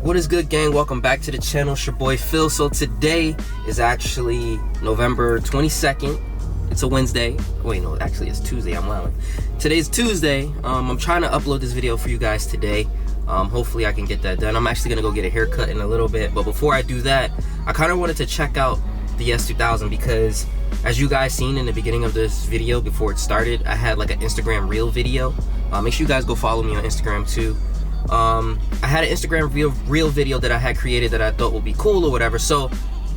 What is good, gang? Welcome back to the channel. It's your boy Phil. So today is actually November 22nd. It's a Wednesday. Wait, no, actually it's Tuesday. I'm lying. Today's Tuesday. I'm trying to upload this video for you guys today. Hopefully I can get that done. I'm actually gonna go get a haircut in a little bit, but before I do that, I kind of wanted to check out the S2000 because, as you guys seen in the beginning of this video before it started, I had like an Instagram reel video. Make sure you guys go follow me on Instagram too. I had an Instagram reel video that I had created that I thought would be cool or whatever. So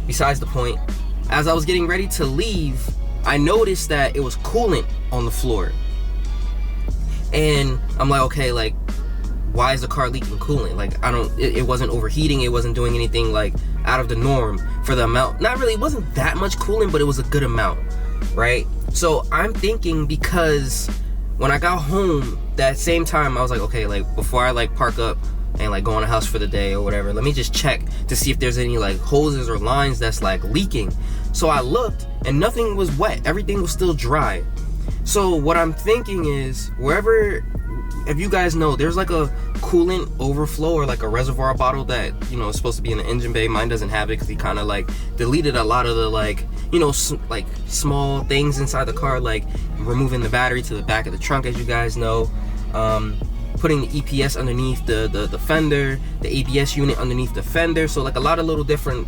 besides the point, as I was getting ready to leave, I noticed that it was coolant on the floor, and I'm like, okay, like, why is the car leaking coolant? Like, it wasn't overheating, it wasn't doing anything like out of the norm for the amount. Not really, it wasn't that much coolant, but it was a good amount, right? So I'm thinking, because when I got home that same time, I was like, okay, like, before I like park up and like go in the house for the day or whatever, let me just check to see if there's any like hoses or lines that's like leaking. So I looked and nothing was wet, everything was still dry. So what I'm thinking is, wherever, if you guys know, there's like a coolant overflow or like a reservoir bottle that, you know, is supposed to be in the engine bay. Mine doesn't have it because he kind of like deleted a lot of the, like, you know, like small things inside the car, like removing the battery to the back of the trunk, as you guys know, putting the EPS underneath the fender, the ABS unit underneath the fender. So like a lot of little different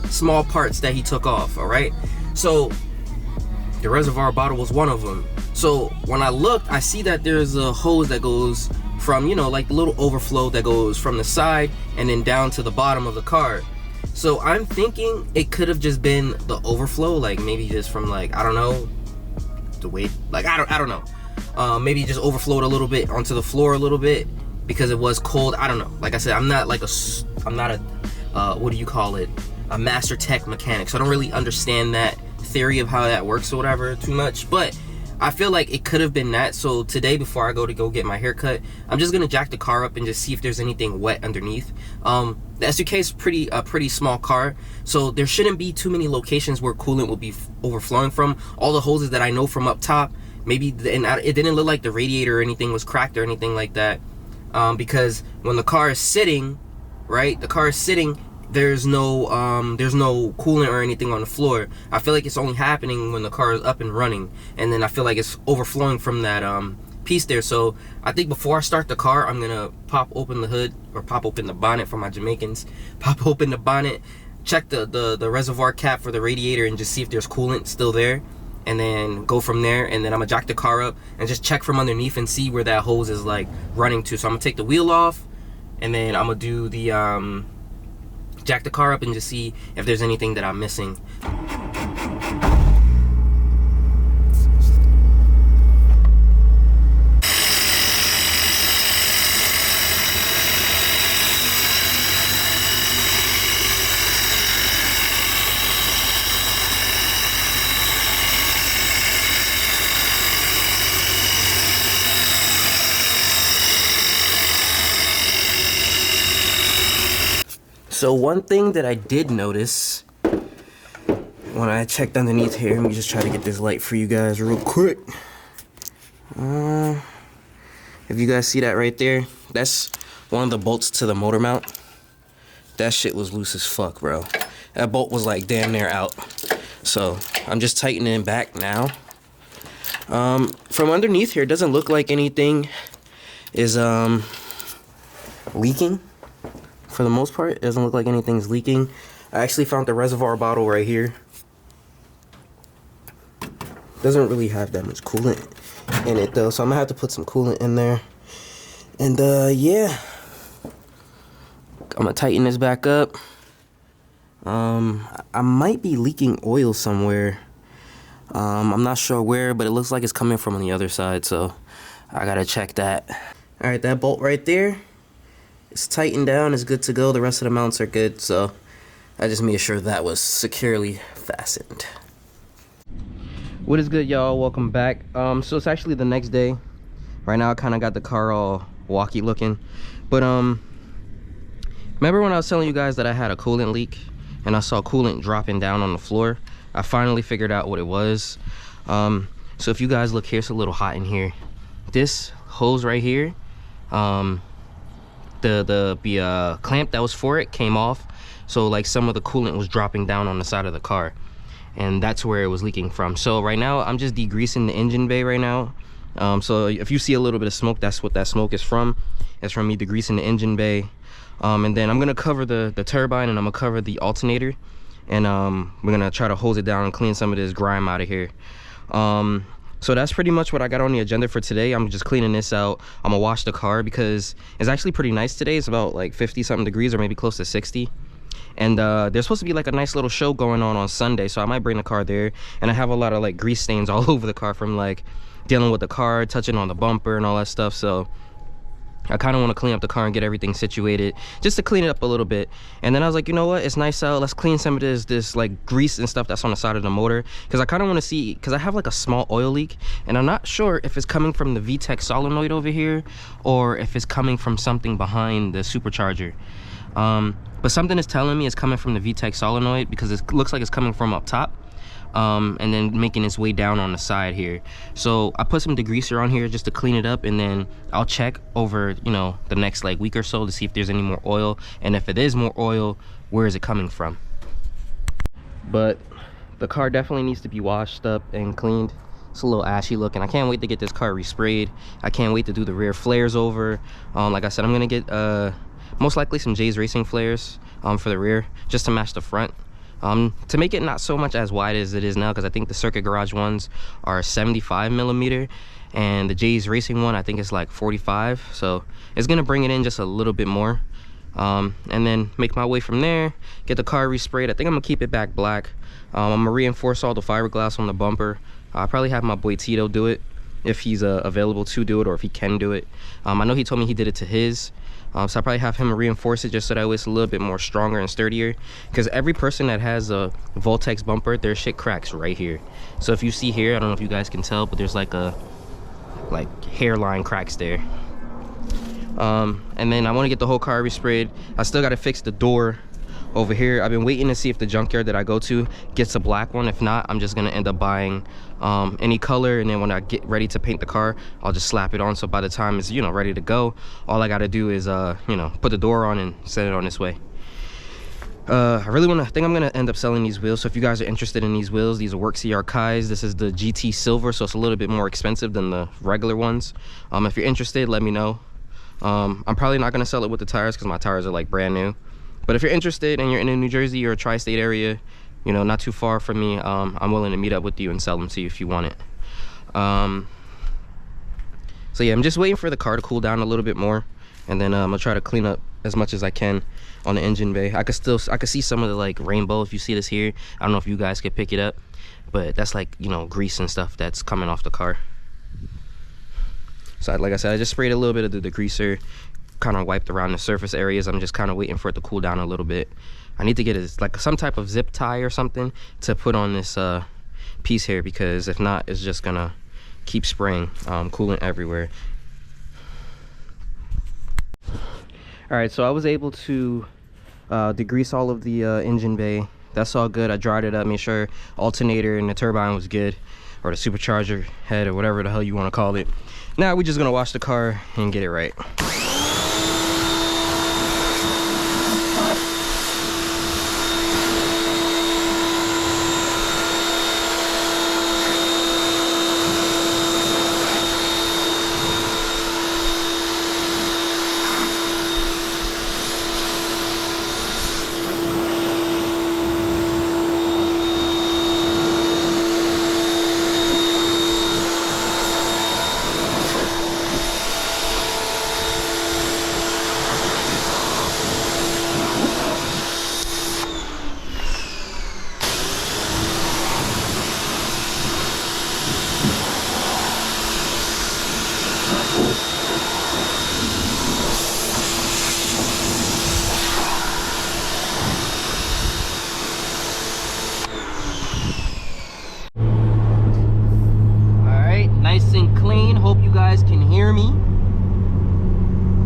small parts that he took off. All right, so the reservoir bottle was one of them. So when I looked, I see that there's a hose that goes from, you know, like the little overflow that goes from the side and then down to the bottom of the car. So I'm thinking it could have just been the overflow, like maybe just from, like, I don't know, the weight, like I don't know, maybe it just overflowed a little bit onto the floor a little bit because it was cold. I don't know. Like I said, I'm not a what do you call it, a master tech mechanic, so I don't really understand that theory of how that works or whatever too much, but I feel like it could have been that. So today, before I go get my haircut, I'm just gonna jack the car up and just see if there's anything wet underneath. The SUK is a pretty small car, so there shouldn't be too many locations where coolant will be overflowing from. All the hoses that I know from up top, maybe, and it didn't look like the radiator or anything was cracked or anything like that, because when the car is sitting, right, there's no coolant or anything on the floor. I feel like it's only happening when the car is up and running, and then I feel like it's overflowing from that piece there. So I think before I start the car, I'm gonna pop open the hood, or pop open the bonnet for my Jamaicans, pop open the bonnet, check the reservoir cap for the radiator and just see if there's coolant still there, and then go from there. And then I'm gonna jack the car up and just check from underneath and see where that hose is like running to. So I'm gonna take the wheel off, and then I'm gonna do the jack the car up and just see if there's anything that I'm missing. So one thing that I did notice when I checked underneath here, let me just try to get this light for you guys real quick. If you guys see that right there, that's one of the bolts to the motor mount. That shit was loose as fuck, bro. That bolt was like damn near out. So I'm just tightening it back now. From underneath here, it doesn't look like anything is leaking. For the most part, it doesn't look like anything's leaking. I actually found the reservoir bottle right here. Doesn't really have that much coolant in it though, so I'm gonna have to put some coolant in there. And yeah, I'm gonna tighten this back up. I might be leaking oil somewhere. I'm not sure where, but it looks like it's coming from on the other side, so I gotta check that. All right, that bolt right there, it's tightened down, it's good to go. The rest of the mounts are good, so I just made sure that was securely fastened. What is good, y'all? Welcome back. So it's actually the next day. Right now I kind of got the car all walkie looking, but remember when I was telling you guys that I had a coolant leak and I saw coolant dropping down on the floor? I finally figured out what it was. So if you guys look here, it's a little hot in here. This hose right here, the clamp that was for it came off, so like some of the coolant was dropping down on the side of the car, and that's where it was leaking from. So right now I'm just degreasing the engine bay right now. So if you see a little bit of smoke, that's what that smoke is from. It's from me degreasing the engine bay. And then I'm gonna cover the turbine, and I'm gonna cover the alternator, and we're gonna try to hose it down and clean some of this grime out of here. So that's pretty much what I got on the agenda for today. I'm just cleaning this out. I'm gonna wash the car because it's actually pretty nice today. It's about like 50 something degrees, or maybe close to 60. And there's supposed to be like a nice little show going on Sunday, so I might bring the car there. And I have a lot of like grease stains all over the car from like dealing with the car, touching on the bumper and all that stuff. So I kind of want to clean up the car and get everything situated, just to clean it up a little bit. And then I was like, you know what, it's nice out, let's clean some of this like grease and stuff that's on the side of the motor, because I kind of want to see, because I have like a small oil leak, and I'm not sure if it's coming from the VTEC solenoid over here or if it's coming from something behind the supercharger. But something is telling me it's coming from the VTEC solenoid, because it looks like it's coming from up top, and then making its way down on the side here. So I put some degreaser on here just to clean it up, and then I'll check over, you know, the next like week or so to see if there's any more oil, and if it is more oil, where is it coming from. But the car definitely needs to be washed up and cleaned. It's a little ashy looking. I can't wait to get this car resprayed. I can't wait to do the rear flares over. Like I said, I'm gonna get most likely some J's Racing flares for the rear, just to match the front. To make it not so much as wide as it is now, because I think the Circuit Garage ones are 75 millimeter, and the J's Racing one I think is like 45, so it's gonna bring it in just a little bit more. And then make my way from there, get the car resprayed. I think I'm gonna keep it back black. I'm gonna reinforce all the fiberglass on the bumper. I'll probably have my boy Tito do it if he's available to do it, or if he can do it. I know he told me he did it to his. So I'll probably have him reinforce it just so that way it's a little bit more stronger and sturdier, because every person that has a Voltex bumper, their shit cracks right here. So if you see here, I don't know if you guys can tell, but there's like a hairline cracks there. And then I want to get the whole car resprayed. I still got to fix the door over here. I've been waiting to see if the junkyard that I go to gets a black one. If not, I'm just gonna end up buying any color, and then when I get ready to paint the car, I'll just slap it on, so by the time it's, you know, ready to go, all I gotta do is you know, put the door on and set it on this way. I think I'm gonna end up selling these wheels. So if you guys are interested in these wheels, these are Work CR Kais. This is the GT Silver, so it's a little bit more expensive than the regular ones. If you're interested, let me know. I'm probably not gonna sell it with the tires, because my tires are like brand new. But if you're interested and you're in the New Jersey or tri-state area, you know, not too far from me, I'm willing to meet up with you and sell them to you if you want it. So yeah, I'm just waiting for the car to cool down a little bit more, and then I'm gonna try to clean up as much as I can on the engine bay. I could see some of the like rainbow. If you see this here, I don't know if you guys could pick it up, but that's like, you know, grease and stuff that's coming off the car. So like I said, I just sprayed a little bit of the degreaser, kind of wiped around the surface areas. I'm just kind of waiting for it to cool down a little bit. I need to get like some type of zip tie or something to put on this piece here, because if not, it's just gonna keep spraying coolant everywhere. All right, so I was able to degrease all of the engine bay. That's all good. I dried it up, made sure alternator and the turbine was good, or the supercharger head, or whatever the hell you want to call it. Now we're just gonna wash the car and get it right.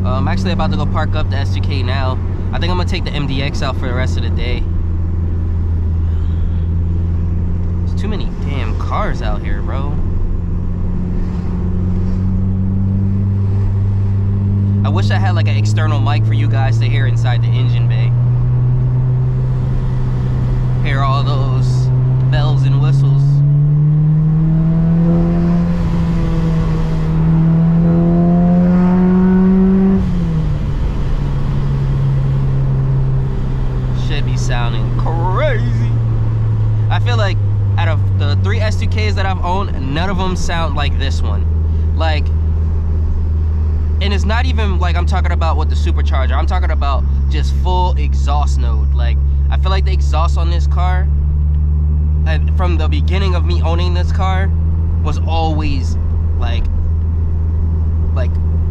I'm actually about to go park up the S2K now. I think I'm gonna take the MDX out for the rest of the day. There's too many damn cars out here, bro. I wish wish I had like an external mic for you guys to hear inside the engine bay. Hear all those bells and whistles. Should be sounding crazy. I feel like out of the 3 S2Ks that I've owned, none of them sound like this one. Like, and it's not even like I'm talking about with the supercharger. I'm talking about just full exhaust node. Like, I feel like the exhaust on this car, and from the beginning of me owning this car, was always like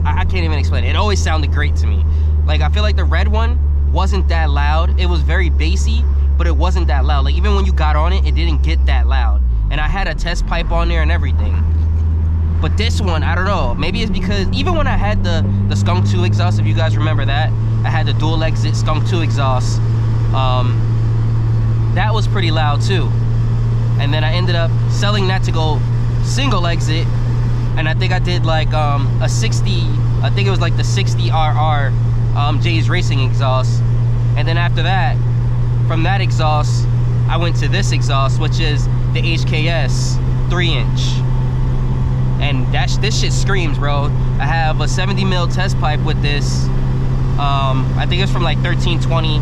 I can't even explain it. It always sounded great to me. Like, I feel like the red one wasn't that loud. It was very bassy, but it wasn't that loud. Like, even when you got on it, it didn't get that loud. And I had a test pipe on there and everything. But this one, I don't know. Maybe it's because even when I had the Skunk 2 exhaust, if you guys remember that, I had the dual exit Skunk 2 exhaust. That was pretty loud too. And then I ended up selling that to go single exit. And I think I did like a 60, I think it was like the 60RR Jay's Racing exhaust. And then after that, from that exhaust, I went to this exhaust, which is the HKS 3-inch. And this shit screams, bro. I have a 70 mil test pipe with this. I think it's from like 1320.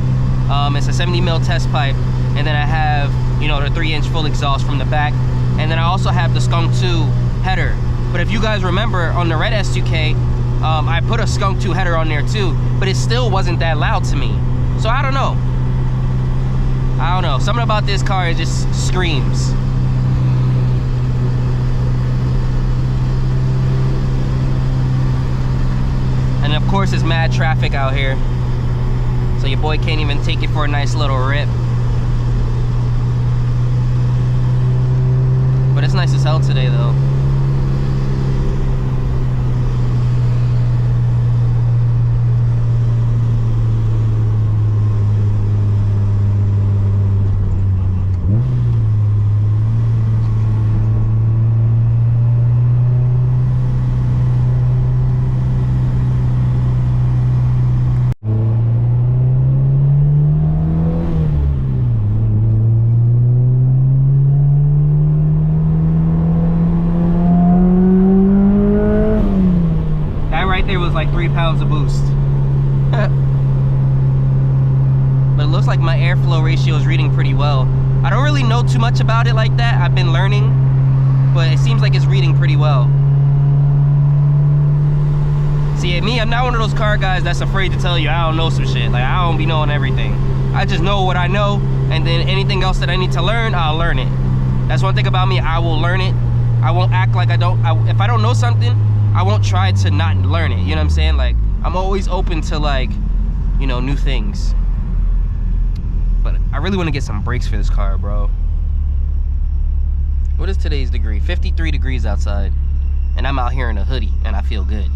It's a 70 mil test pipe. And then I have, you know, the 3-inch full exhaust from the back. And then I also have the Skunk 2 header. But if you guys remember, on the red S2K, I put a Skunk 2 header on there too, but it still wasn't that loud to me. So I don't know. I don't know. Something about this car, it just screams. And of course, it's mad traffic out here. So your boy can't even take it for a nice little rip. But it's nice as hell today though. Like 3 pounds of boost. But it looks like my airflow ratio is reading pretty well. I don't really know too much about it like that. I've been learning, but it seems like it's reading pretty well. See, me, I'm not one of those car guys that's afraid to tell you I don't know some shit. Like, I don't be knowing everything. I just know what I know, and then anything else that I need to learn, I'll learn it. That's one thing about me. I will learn it. I won't act like I don't. If I don't know something, I won't try to not learn it, you know what I'm saying? Like, I'm always open to, like, you know, new things. But I really want to get some brakes for this car, bro. What is today's degree? 53 degrees outside. And I'm out here in a hoodie, and I feel good.